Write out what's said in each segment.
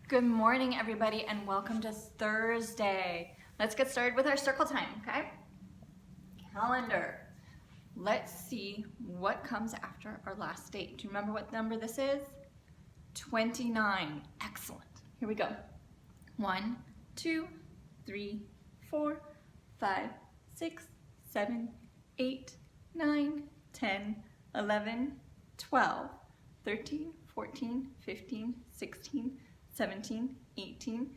Good morning, everybody, and welcome to Thursday. Let's get started with our circle time, okay? Calendar. Let's see what comes after our last date. Do you remember what number this is? 29. Excellent. Here we go. 1, 2, 3, 4, 5, 6, 7, 8, 9, 10, 11, 12, 13, 14, 15, 16, 17, 18,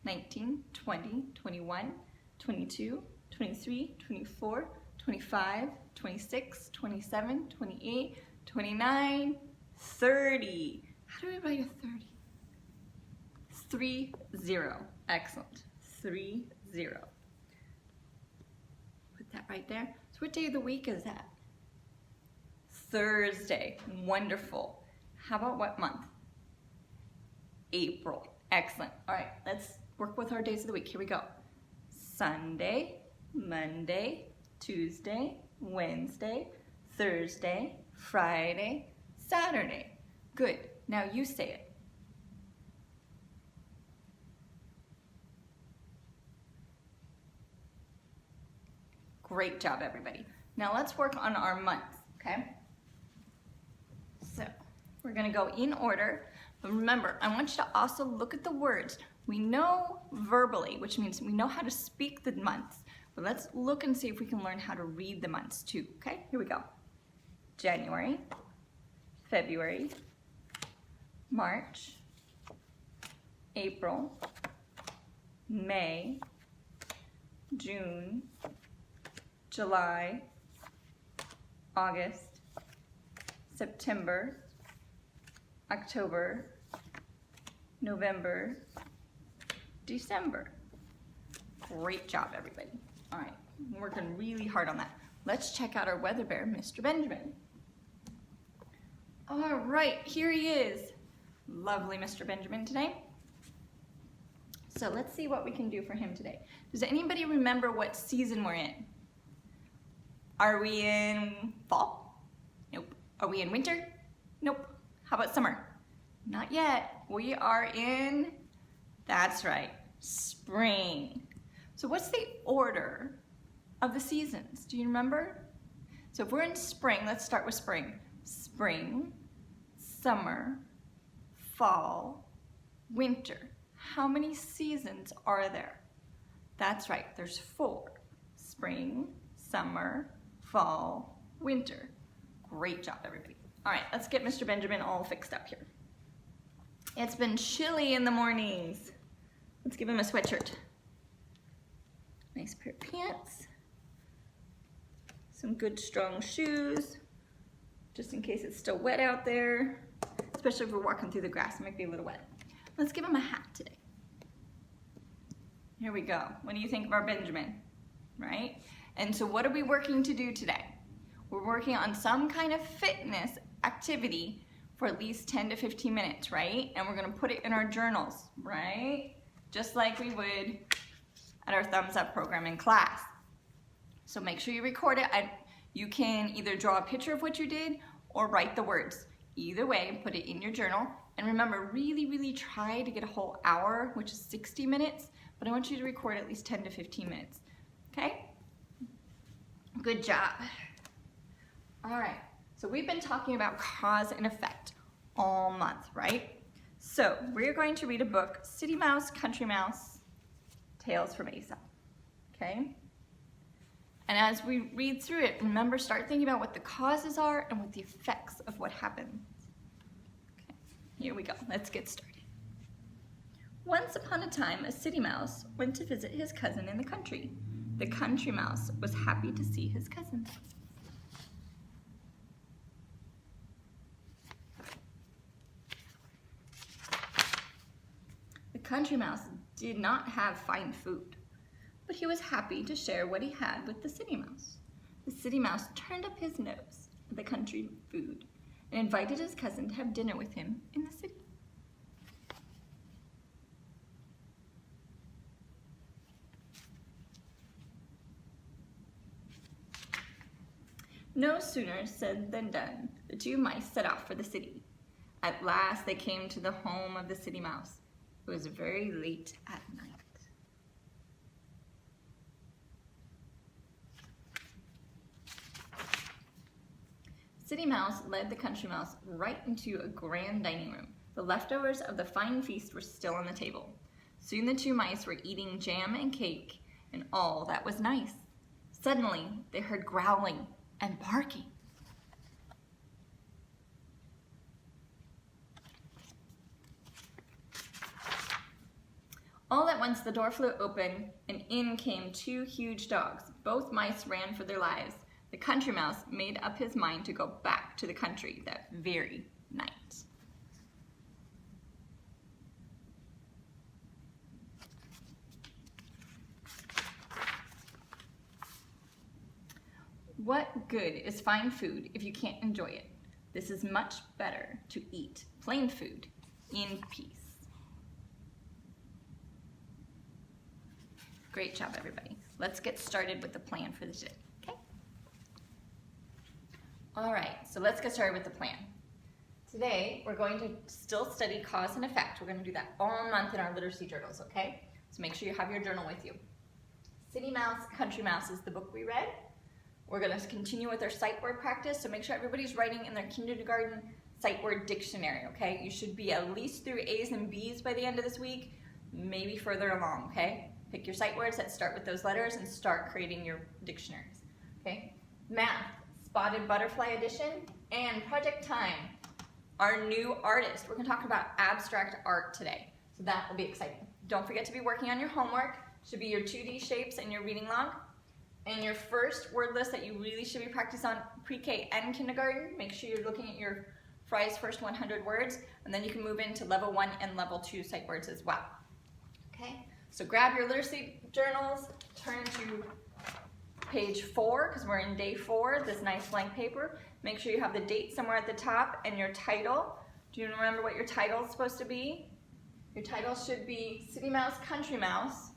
19, 20, 21, 22, 23, 24, 25, 26, 27, 28, 29, 30. How do we write a 30? 3, 0. Excellent. 3, 0. Put that right there. So what day of the week is that? Thursday. Wonderful. How about what month? April. Excellent. All right, let's work with our days of the week. Here we go. Sunday, Monday, Tuesday, Wednesday, Thursday, Friday, Saturday. Good. Now you say it. Great job, everybody. Now let's work on our months, okay? So we're gonna go in order. But remember, I want you to also look at the words. We know verbally, which means we know how to speak the months, but let's look and see if we can learn how to read the months too, okay? Here we go. January, February, March, April, May, June, July, August, September, October, November, December. Great job, everybody. All right, I'm working really hard on that. Let's check out our weather bear, Mr. Benjamin. All right, here he is. Lovely Mr. Benjamin today. So let's see what we can do for him today. Does anybody remember what season we're in? Are we in fall? Nope. Are we in winter? Nope. How about summer? Not yet. We are in, that's right, spring. So what's the order of the seasons? Do you remember? So if we're in spring, let's start with spring. Spring, summer, fall, winter. How many seasons are there? That's right, there's 4. Spring, summer, fall, winter. Great job, everybody. All right, let's get Mr. Benjamin all fixed up here. It's been chilly in the mornings. Let's give him a sweatshirt. Nice pair of pants. Some good strong shoes, just in case it's still wet out there, especially if we're walking through the grass, it might be a little wet. Let's give him a hat today. Here we go. What do you think of our Benjamin, right? And so what are we working to do today? We're working on some kind of fitness activity for at least 10 to 15 minutes, right? And we're gonna put it in our journals, right? Just like we would at our Thumbs Up program in class. So make sure you record it. You can either draw a picture of what you did or write the words. Either way, put it in your journal. And remember, really, really try to get a whole hour, which is 60 minutes, but I want you to record at least 10 to 15 minutes, okay? Good job. All right. So we've been talking about cause and effect all month, right? So we're going to read a book, City Mouse, Country Mouse, Tales from Aesop, okay? And as we read through it, remember, start thinking about what the causes are and what the effects of what happens. Okay, here we go. Let's get started. Once upon a time, a city mouse went to visit his cousin in the country. The country mouse was happy to see his cousin. The country mouse did not have fine food, but he was happy to share what he had with the city mouse. The city mouse turned up his nose at the country food and invited his cousin to have dinner with him in the city. No sooner said than done. The two mice set off for the city. At last they came to the home of the city mouse. It was very late at night. City Mouse led the Country Mouse right into a grand dining room. The leftovers of the fine feast were still on the table. Soon the two mice were eating jam and cake, and all that was nice. Suddenly, they heard growling and barking. All at once the door flew open, and in came two huge dogs. Both mice ran for their lives. The Country Mouse made up his mind to go back to the country that very night. What good is fine food if you can't enjoy it? This is much better to eat plain food in peace. Great job, everybody. Let's get started with the plan for the day, okay? All right, so let's get started with the plan. Today, we're going to still study cause and effect. We're going to do that all month in our literacy journals, okay? So make sure you have your journal with you. City Mouse, Country Mouse is the book we read. We're going to continue with our sight word practice, so make sure everybody's writing in their kindergarten sight word dictionary, okay? You should be at least through A's and B's by the end of this week, maybe further along, okay? Pick your sight words that start with those letters and start creating your dictionaries, okay? Math, Spotted Butterfly Edition, and Project Time, our new artist. We're going to talk about abstract art today, so that will be exciting. Don't forget to be working on your homework. It should be your 2D shapes and your reading log. And your first word list that you really should be practicing on pre-K and kindergarten, make sure you're looking at your Fry's first 100 words, and then you can move into level 1 and level 2 sight words as well. Okay, so grab your literacy journals, turn to page 4, because we're in day 4, this nice blank paper. Make sure you have the date somewhere at the top and your title. Do you remember what your title is supposed to be? Your title should be City Mouse, Country Mouse.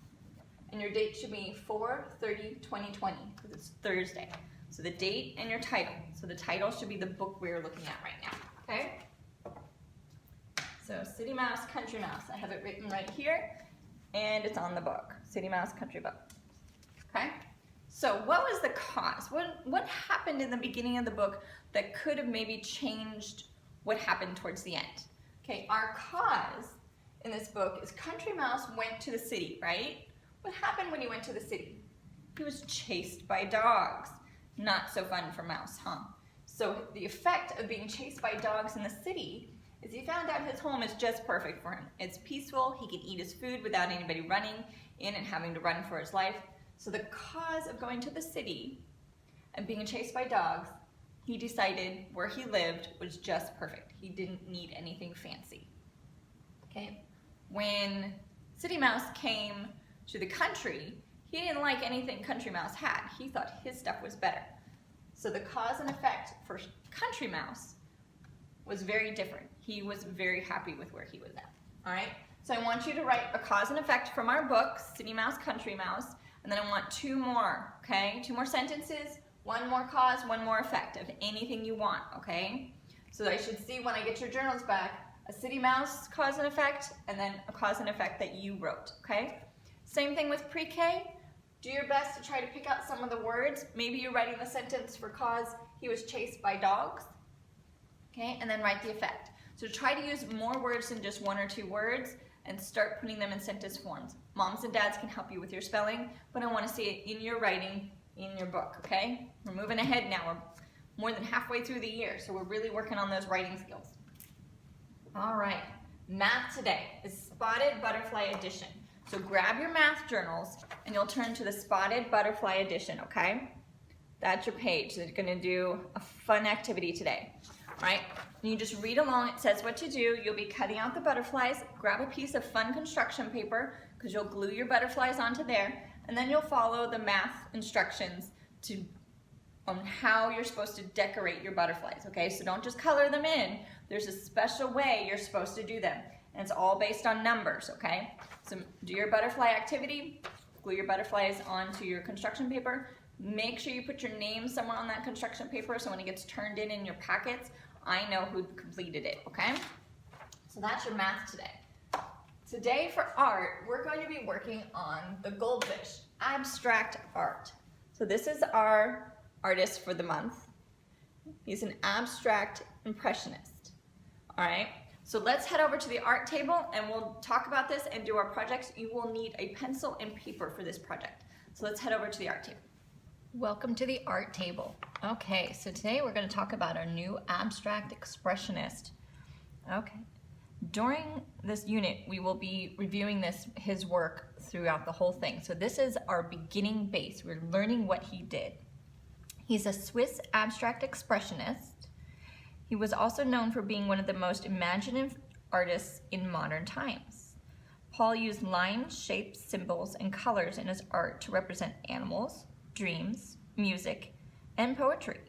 And your date should be 4/30/2020 because it's Thursday. So the date and your title. So the title should be the book we're looking at right now, okay? So City Mouse, Country Mouse. I have it written right here, and it's on the book. City Mouse, Country Book, okay? So what was the cause? What happened in the beginning of the book that could have maybe changed what happened towards the end? Okay, our cause in this book is Country Mouse went to the city, right? What happened when he went to the city? He was chased by dogs. Not so fun for Mouse, huh? So the effect of being chased by dogs in the city is he found out his home is just perfect for him. It's peaceful, he can eat his food without anybody running in and having to run for his life. So the cause of going to the city and being chased by dogs, he decided where he lived was just perfect. He didn't need anything fancy, okay? When City Mouse came to the country, he didn't like anything Country Mouse had. He thought his stuff was better. So the cause and effect for Country Mouse was very different. He was very happy with where he was at. All right? So I want you to write a cause and effect from our book, City Mouse, Country Mouse, and then I want 2 more, okay? 2 more sentences, 1 more cause, 1 more effect of anything you want, okay? So I should see when I get your journals back, a City Mouse cause and effect, and then a cause and effect that you wrote, okay? Same thing with pre-K. Do your best to try to pick out some of the words. Maybe you're writing the sentence for cause he was chased by dogs. Okay, and then write the effect. So try to use more words than just 1 or 2 words and start putting them in sentence forms. Moms and dads can help you with your spelling, but I want to see it in your writing in your book, okay? We're moving ahead now. We're more than halfway through the year, so we're really working on those writing skills. All right, math today is Spotted Butterfly Edition. So grab your math journals and you'll turn to the Spotted Butterfly Edition, okay? That's your page. They're gonna do a fun activity today, all right? And you just read along, it says what to do. You'll be cutting out the butterflies. Grab a piece of fun construction paper because you'll glue your butterflies onto there, and then you'll follow the math instructions on how you're supposed to decorate your butterflies, okay? So don't just color them in. There's a special way you're supposed to do them, and it's all based on numbers, okay? So do your butterfly activity, glue your butterflies onto your construction paper. Make sure you put your name somewhere on that construction paper so when it gets turned in your packets, I know who completed it, okay? So that's your math today. Today for art, we're going to be working on the goldfish, abstract art. So this is our artist for the month. He's an abstract impressionist. All right, so let's head over to the art table and we'll talk about this and do our projects. You will need a pencil and paper for this project. So let's head over to the art table. Welcome to the art table. Okay, so today we're going to talk about our new abstract expressionist. Okay. During this unit, we will be reviewing his work throughout the whole thing. So this is our beginning base. We're learning what he did. He's a Swiss abstract expressionist. He was also known for being one of the most imaginative artists in modern times. Paul used lines, shapes, symbols, and colors in his art to represent animals, dreams, music, and poetry.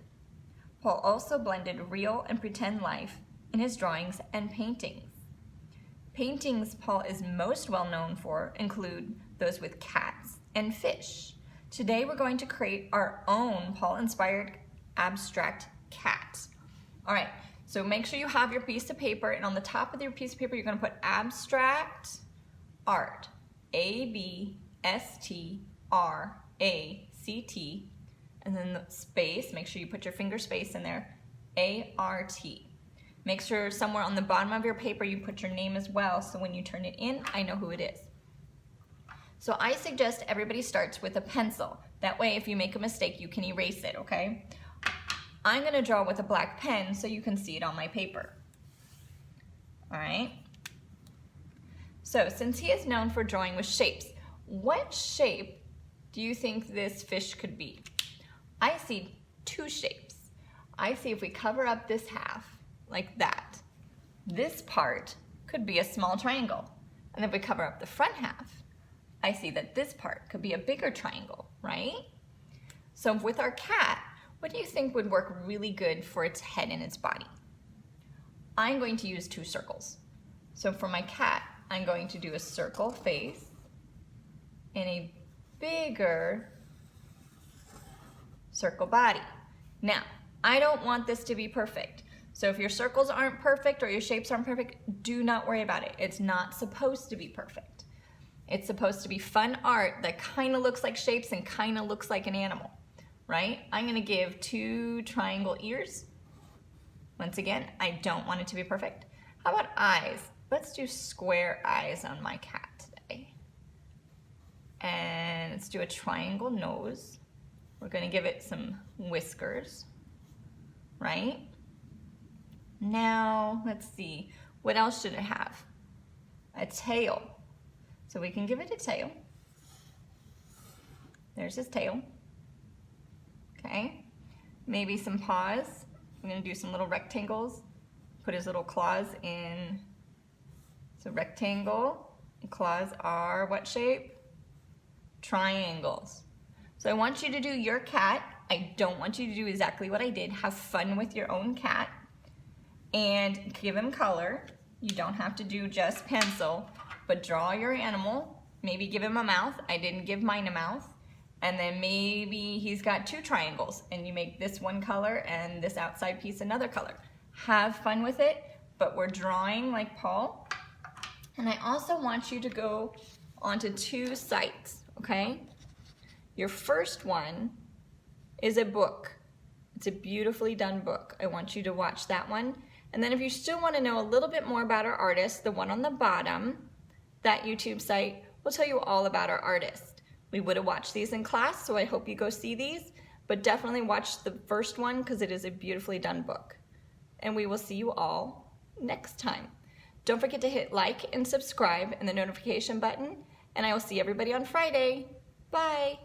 Paul also blended real and pretend life in his drawings and paintings. Paintings Paul is most well known for include those with cats and fish. Today we're going to create our own Paul-inspired abstract cat. All right, so make sure you have your piece of paper, and on the top of your piece of paper you're going to put abstract art, A-B-S-T-R-A-C-T, and then the space, make sure you put your finger space in there, A-R-T. Make sure somewhere on the bottom of your paper you put your name as well, so when you turn it in, I know who it is. So I suggest everybody starts with a pencil. That way if you make a mistake, you can erase it, okay? I'm gonna draw with a black pen so you can see it on my paper. All right? So since he is known for drawing with shapes, what shape do you think this fish could be? I see two shapes. I see if we cover up this half, like that, this part could be a small triangle. And if we cover up the front half, I see that this part could be a bigger triangle, right? So with our cat, what do you think would work really good for its head and its body? I'm going to use two circles. So for my cat, I'm going to do a circle face and a bigger circle body. Now, I don't want this to be perfect. So if your circles aren't perfect or your shapes aren't perfect, do not worry about it. It's not supposed to be perfect. It's supposed to be fun art that kind of looks like shapes and kind of looks like an animal, right? I'm gonna give two triangle ears. Once again, I don't want it to be perfect. How about eyes? Let's do square eyes on my cat today. And let's do a triangle nose. We're gonna give it some whiskers, right? Now, let's see, what else should it have? A tail. So we can give it a tail. There's his tail. Okay, maybe some paws. I'm gonna do some little rectangles. Put his little claws in. So rectangle, and claws are what shape? Triangles. So I want you to do your cat. I don't want you to do exactly what I did. Have fun with your own cat. And give him color. You don't have to do just pencil, but draw your animal. Maybe give him a mouth. I didn't give mine a mouth. And then maybe he's got two triangles and you make this one color and this outside piece another color. Have fun with it, but we're drawing like Paul. And I also want you to go onto two sites, okay? Your first one is a book. It's a beautifully done book. I want you to watch that one. And then if you still want to know a little bit more about our artist, the one on the bottom, that YouTube site will tell you all about our artist. We would have watched these in class, so I hope you go see these, but definitely watch the first one because it is a beautifully done book. And we will see you all next time. Don't forget to hit like and subscribe and the notification button, and I will see everybody on Friday. Bye.